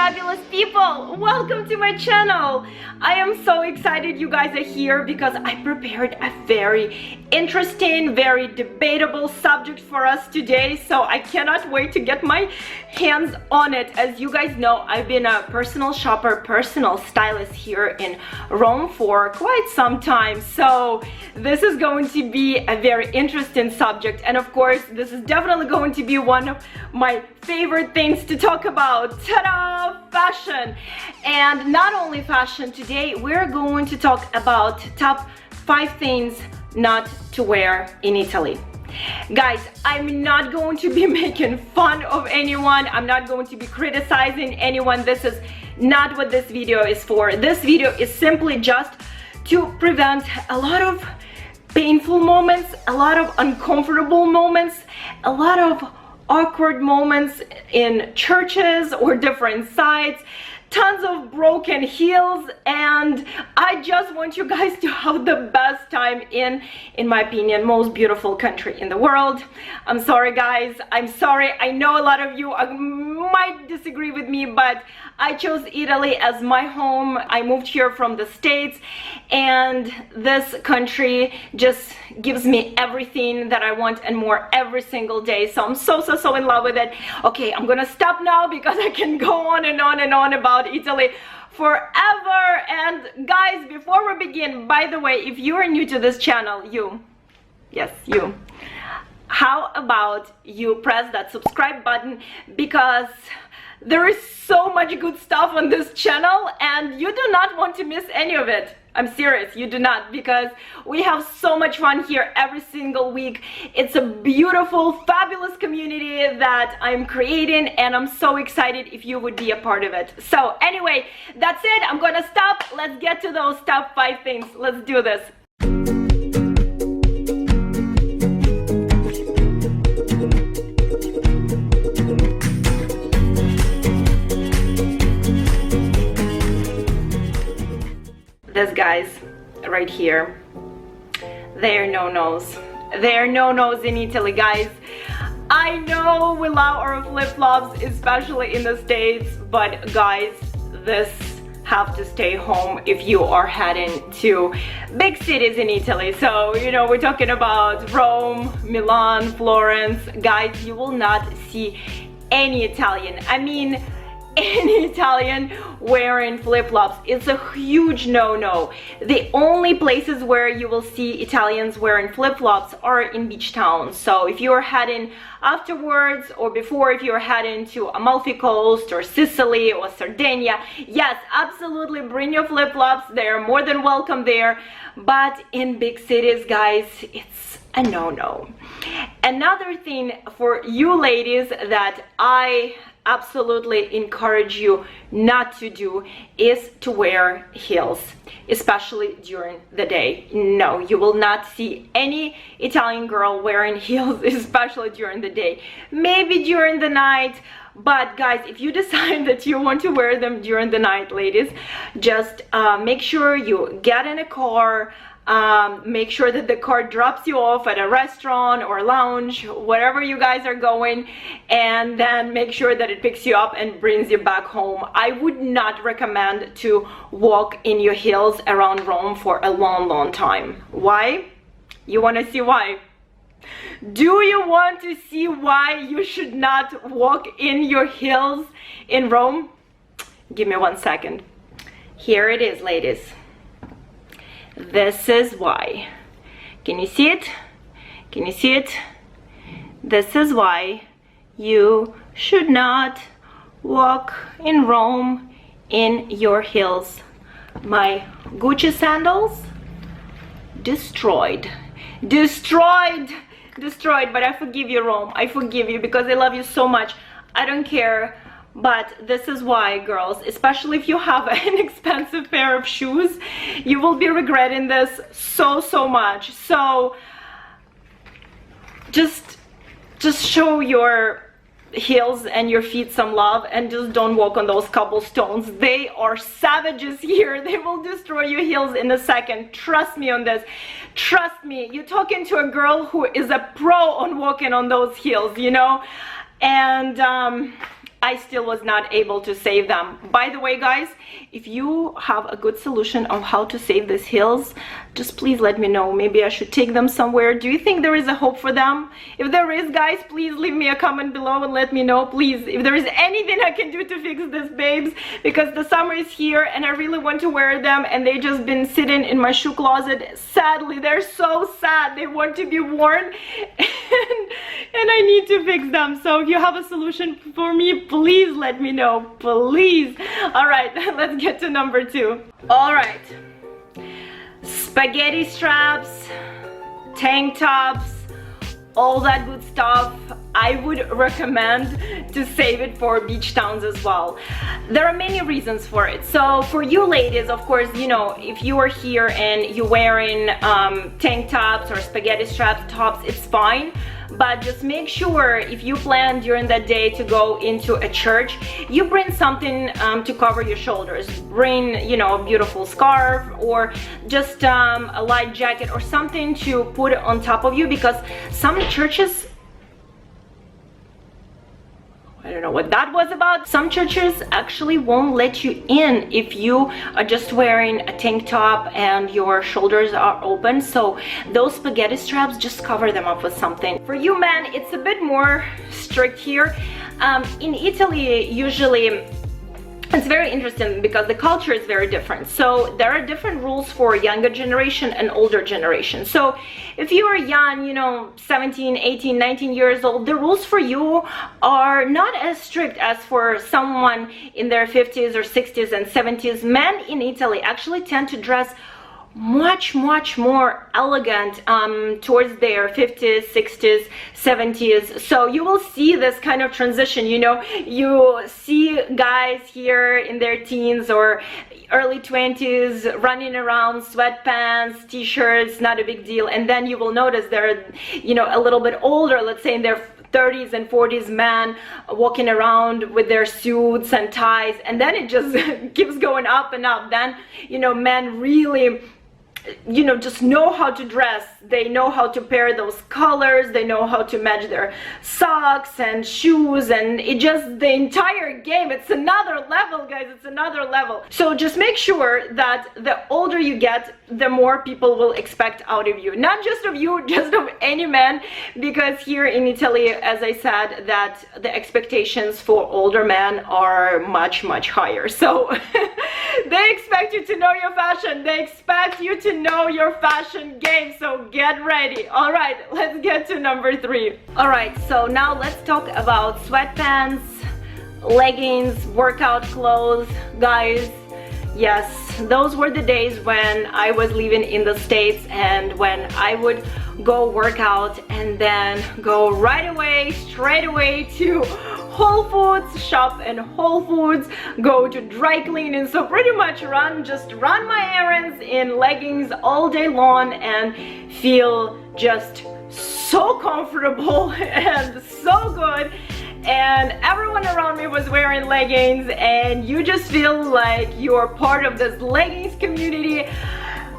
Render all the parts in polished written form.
fabulous people, welcome to my channel. I am so excited you guys are here because I prepared a very interesting, very debatable subject for us today, so I cannot wait to get my hands on it. As you guys know, I've been a personal shopper, personal stylist here in Rome for quite some time, so this is going to be a very interesting subject, and of course this is definitely going to be one of my favorite things to talk about. Ta-da! Fashion. And not only fashion, today we're going to talk about top 5 things not to wear in Italy. Guys, I'm not going to be making fun of anyone. I'm not going to be criticizing anyone. This is not what this video is for. This video is simply just to prevent a lot of painful moments, a lot of uncomfortable moments, a lot of awkward moments in churches or different sites, tons of broken heels, and I just want you guys to have the best time in my opinion, most beautiful country in the world. I'm sorry guys, I'm sorry. I know a lot of you might disagree with me, but I chose Italy as my home. I moved here from the States, and this country just gives me everything that I want and more every single day. So I'm so in love with it. Okay, I'm gonna stop now because I can go on and on and on about Italy forever. And guys, before we begin, by the way, if you are new to this channel, yes, how about you press that subscribe button, because there is so much good stuff on this channel and you do not want to miss any of it. I'm serious, you do not, because we have so much fun here every single week. It's a beautiful, fabulous community that I'm creating, and I'm so excited if you would be a part of it. So anyway, that's it. I'm gonna stop. Let's get to those top 5 things. Let's do this. This guys right here, they're no-nos. They're no-nos in Italy, guys. I know we love our flip-flops, especially in the States, but guys, this have to stay home if you are heading to big cities in Italy. So, you know, we're talking about Rome, Milan, Florence. Guys, you will not see any Italian, any Italian wearing flip-flops. It's a huge no-no. The only places where you will see Italians wearing flip-flops are in beach towns. So if you're heading afterwards or before, if you're heading to Amalfi Coast or Sicily or Sardinia, yes, absolutely bring your flip-flops. They're more than welcome there. But in big cities, guys, it's a no-no. Another thing for you ladies that I absolutely encourage you not to do is to wear heels, especially during the day. No, you will not see any Italian girl wearing heels, especially during the day. Maybe during the night, but guys, if you decide that you want to wear them during the night, ladies, just make sure you get in a car. Make sure that the car drops you off at a restaurant or lounge, wherever you guys are going, and then make sure that it picks you up and brings you back home. I would not recommend to walk in your heels around Rome for a long time. Why? You want to see why? Do you want to see why you should not walk in your heels in Rome? Give me 1 second. Here it is, ladies. This is why. Can you see it? Can you see it? This is why you should not walk in Rome in your heels. My Gucci sandals, destroyed, but I forgive you, Rome. I forgive you because I love you so much. I don't care. But this is why, girls, especially if you have an expensive pair of shoes, you will be regretting this so much. So just show your heels and your feet some love, and just don't walk on those cobblestones. They are savages here. They will destroy your heels in a second. Trust me on this. Trust me. You're talking to a girl who is a pro on walking on those heels, you know. And I still was not able to save them. By the way, guys, if you have a good solution on how to save these heels, just please let me know. Maybe I should take them somewhere. Do you think there is a hope for them? If there is, guys, please leave me a comment below and let me know, please, if there is anything I can do to fix this, babes, because the summer is here and I really want to wear them, and they just been sitting in my shoe closet. Sadly, they're so sad. They want to be worn and I need to fix them. So if you have a solution for me, please let me know, please. All right, let's get to number 2. All right, spaghetti straps, tank tops, all that good stuff. I would recommend to save it for beach towns as well. There are many reasons for it. So for you ladies, of course, you know, if you are here and you're wearing tank tops or spaghetti strap tops, it's fine. But just make sure if you plan during that day to go into a church, you bring something to cover your shoulders. Bring, you know, a beautiful scarf or just a light jacket or something to put on top of you, because some churches, I don't know what that was about. Some churches actually won't let you in if you are just wearing a tank top and your shoulders are open. So those spaghetti straps, just cover them up with something. For you men, it's a bit more strict here. In Italy, usually, it's very interesting because the culture is very different. So there are different rules for younger generation and older generation. So if you are young, you know, 17, 18, 19 years old, the rules for you are not as strict as for someone in their 50s or 60s and 70s. Men in Italy actually tend to dress much more elegant towards their 50s, 60s, 70s. So you will see this kind of transition. You know, you see guys here in their teens or early 20s running around, sweatpants, t-shirts, not a big deal, and then you will notice they're, you know, a little bit older, let's say in their 30s and 40s, men walking around with their suits and ties, and then it just keeps going up and up. Then, you know, men really, you know, just know how to dress. They know how to pair those colors, they know how to match their socks and shoes, and it just, the entire game, it's another level, guys, it's another level. So just make sure that the older you get, the more people will expect out of you, not just of you, just of any man, because here in Italy, as I said, that the expectations for older men are much higher. So they expect you to know your fashion, they expect you to know your fashion game, so get ready. All right, let's get to number 3. All right, so now let's talk about sweatpants, leggings, workout clothes. Guys, yes, those were the days when I was living in the States and when I would go work out and then go right away, straight away to Whole Foods, shop in Whole Foods, go to dry cleaning. So pretty much just run my errands in leggings all day long and feel just so comfortable and so good. And everyone around me was wearing leggings, and you just feel like you're part of this leggings community.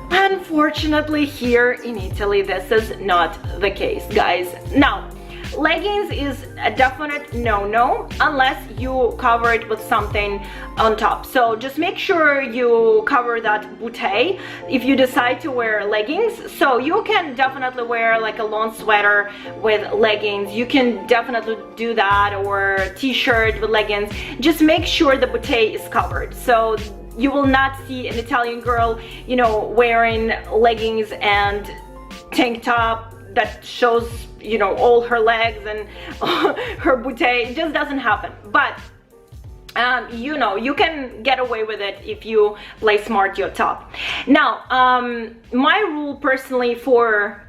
Unfortunately, here in Italy, this is not the case, guys. Now, leggings is a definite no-no unless you cover it with something on top. So just make sure you cover that bootay if you decide to wear leggings. So you can definitely wear like a long sweater with leggings. You can definitely do that, or t-shirt with leggings. Just make sure the bootay is covered. So you will not see an Italian girl, you know, wearing leggings and tank top that shows, you know, all her legs and her bootay. It just doesn't happen. But you know, you can get away with it if you play smart your top. Now, my rule personally for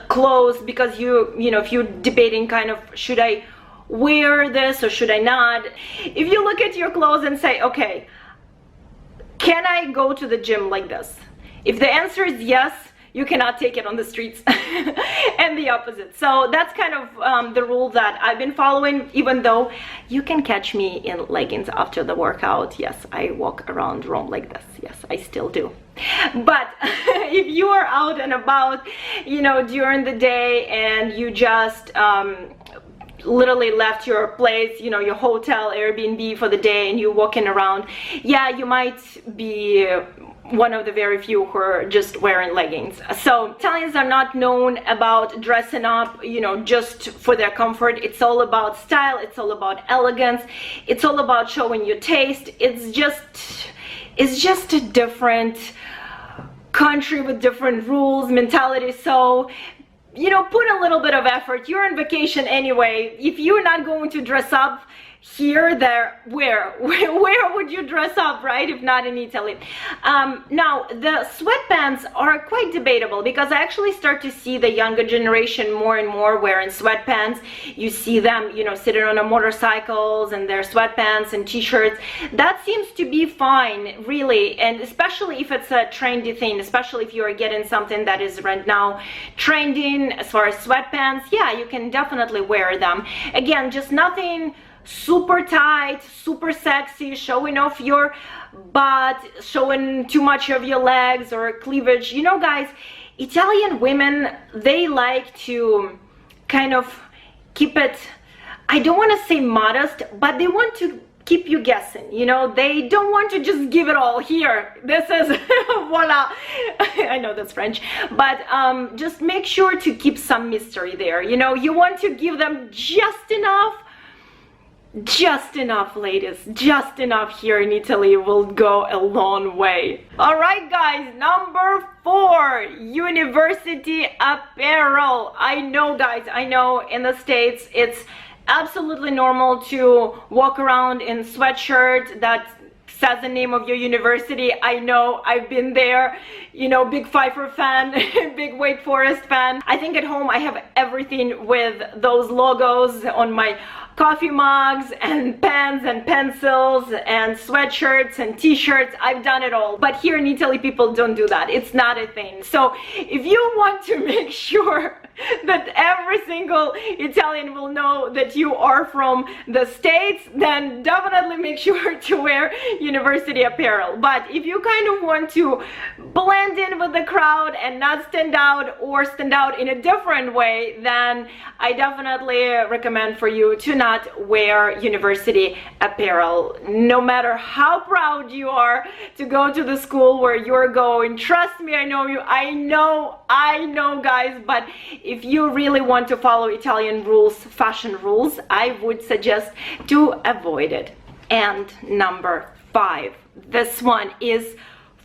clothes, because you know, if you're debating kind of, should I wear this or should I not? If you look at your clothes and say, okay, can I go to the gym like this? If the answer is yes, you cannot take it on the streets, and the opposite. So that's kind of the rule that I've been following, even though you can catch me in leggings after the workout. Yes, I walk around Rome like this. Yes, I still do. But if you are out and about, you know, during the day and you just literally left your place, you know, your hotel, Airbnb for the day, and you're walking around, yeah, you might be one of the very few who are just wearing leggings. So Italians are not known about dressing up, you know, just for their comfort. It's all about style, it's all about elegance, it's all about showing your taste. It's just a different country with different rules, mentality. So, you know, put a little bit of effort. You're on vacation anyway. If you're not going to dress up here, there, where would you dress up, right, if not in Italy? Now, the sweatpants are quite debatable, because I actually start to see the younger generation more and more wearing sweatpants. You see them, you know, sitting on a motorcycles and their sweatpants and t-shirts. That seems to be fine, really, and especially if it's a trendy thing, especially if you are getting something that is right now trending as far as sweatpants. Yeah, you can definitely wear them. Again, just nothing super tight, super sexy, showing off your butt, showing too much of your legs or cleavage. You know, guys, Italian women, they like to kind of keep it, I don't want to say modest, but they want to keep you guessing. You know, they don't want to just give it all. Here, this is voila. I know that's French, but just make sure to keep some mystery there. You know, you want to give them just enough, ladies, just enough here in Italy will go a long way. All right, guys, number 4, university apparel. I know, guys, I know in the States it's absolutely normal to walk around in sweatshirt that says the name of your university. I know, I've been there, you know, big Pfeiffer fan, big Wake Forest fan. I think at home I have everything with those logos on my coffee mugs and pens and pencils and sweatshirts and t-shirts. I've done it all. But here in Italy, people don't do that. It's not a thing. So if you want to make sure that every single Italian will know that you are from the States, then definitely make sure to wear university apparel. But if you kind of want to blend in with the crowd and not stand out, or stand out in a different way, then I definitely recommend for you to not wear university apparel. No matter how proud you are to go to the school where you're going, trust me, I know you, I know, guys, but if you really want to follow Italian rules, fashion rules, I would suggest to avoid it. And number 5, this one is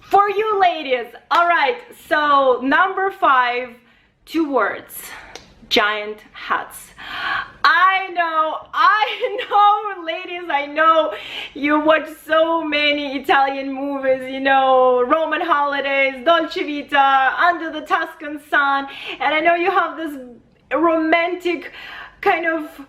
for you, ladies. All right, so number 5, 2 words: giant hats. I know, ladies, I know you watch so many Italian movies, you know, Roman holidays, Dolce Vita, Under the Tuscan Sun, and I know you have this romantic kind of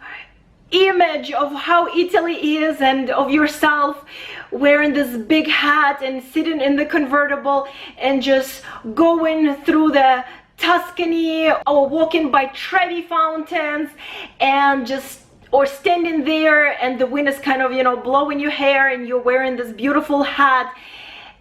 image of how Italy is, and of yourself wearing this big hat and sitting in the convertible and just going through the Tuscany, or walking by Trevi fountains, and just, or standing there and the wind is kind of, you know, blowing your hair, and you're wearing this beautiful hat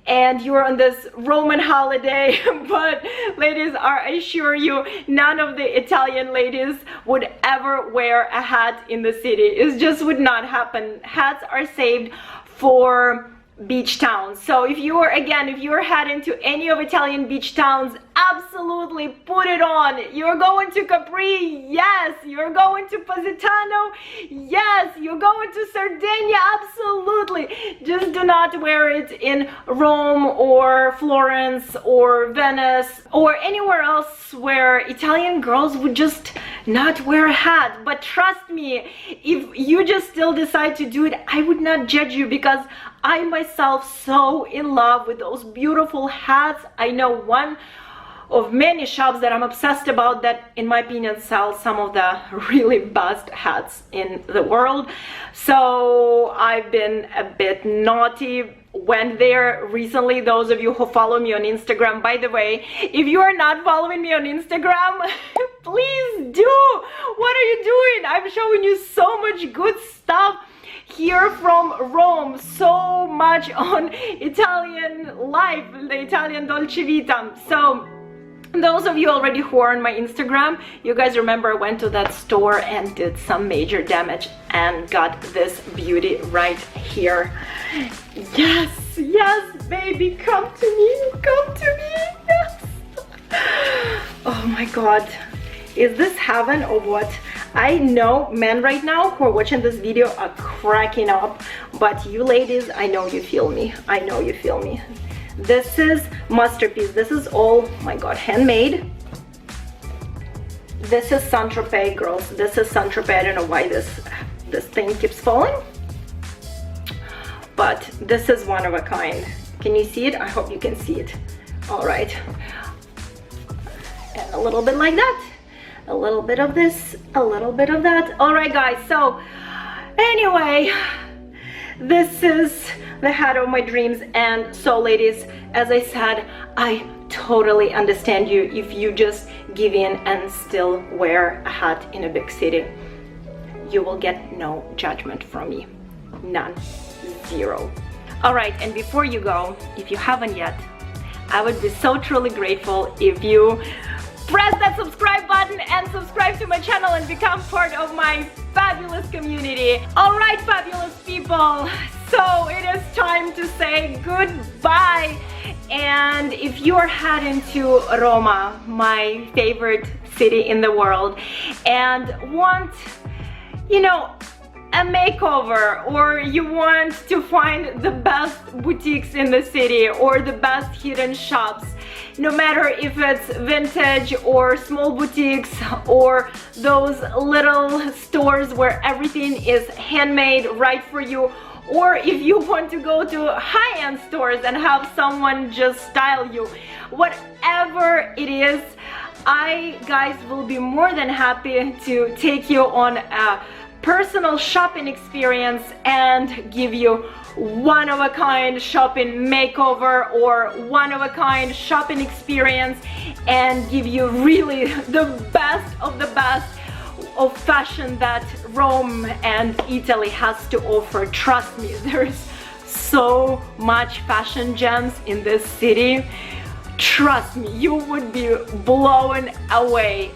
and you're on this Roman holiday. But ladies, I assure you, none of the Italian ladies would ever wear a hat in the city. It just would not happen. Hats are saved for beach towns. So if you're heading to any of Italian beach towns, absolutely put it on. You're going to Capri, yes. You're going to Positano, yes. You're going to Sardinia, absolutely. Just do not wear it in Rome or Florence or Venice or anywhere else where Italian girls would just not wear a hat. But trust me, if you just still decide to do it, I would not judge you, because I myself so in love with those beautiful hats. I know one of many shops that I'm obsessed about that, in my opinion, sell some of the really best hats in the world. So I've been a bit naughty, went there recently. Those of you who follow me on Instagram, by the way, if you are not following me on Instagram, please do. What are you doing? I'm showing you so much good stuff here from Rome, so much on Italian life, the Italian Dolce Vita. So Those of you already who are on my Instagram, you guys remember I went to that store and did some major damage and got this beauty right here. Yes, yes, baby, come to me, come to me, yes. Oh my God, is this heaven or what? I know men right now who are watching this video are cracking up, but you ladies, I know you feel me. I know you feel me. This is masterpiece. This is all, my God, handmade. This is Saint-Tropez, girls. This is Saint-Tropez. I don't know why this thing keeps falling, but this is one of a kind. Can you see it? I hope you can see it. All right, and a little bit like that. A little bit of this, a little bit of that. All right, guys, so anyway, this is the hat of my dreams. And so, ladies, as I said, I totally understand you if you just give in and still wear a hat in a big city. You will get no judgment from me. None. Zero. All right, and before you go, if you haven't yet, I would be so truly grateful if you press that subscribe button and subscribe to my channel and become part of my fabulous community. All right, fabulous people, so it is time to say goodbye. And if you are heading to Roma, my favorite city in the world, and want, you know, a makeover, or you want to find the best boutiques in the city or the best hidden shops, no matter if it's vintage or small boutiques or those little stores where everything is handmade right for you, or if you want to go to high-end stores and have someone just style you, whatever it is, I, guys, will be more than happy to take you on a personal shopping experience and give you one-of-a-kind shopping makeover or one-of-a-kind shopping experience and give you really the best of of fashion that Rome and Italy has to offer. Trust me, there's so much fashion gems in this city. Trust me, you would be blown away.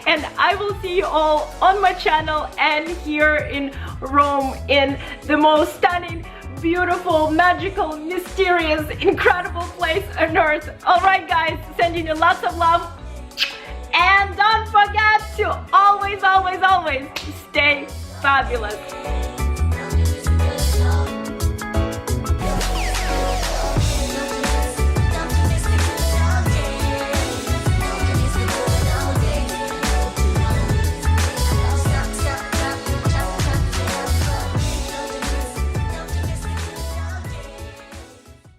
And I will see you all on my channel and here in Rome, in the most stunning, beautiful, magical, mysterious, incredible place on earth. All right, guys, sending you lots of love. And don't forget to always, always, always stay fabulous.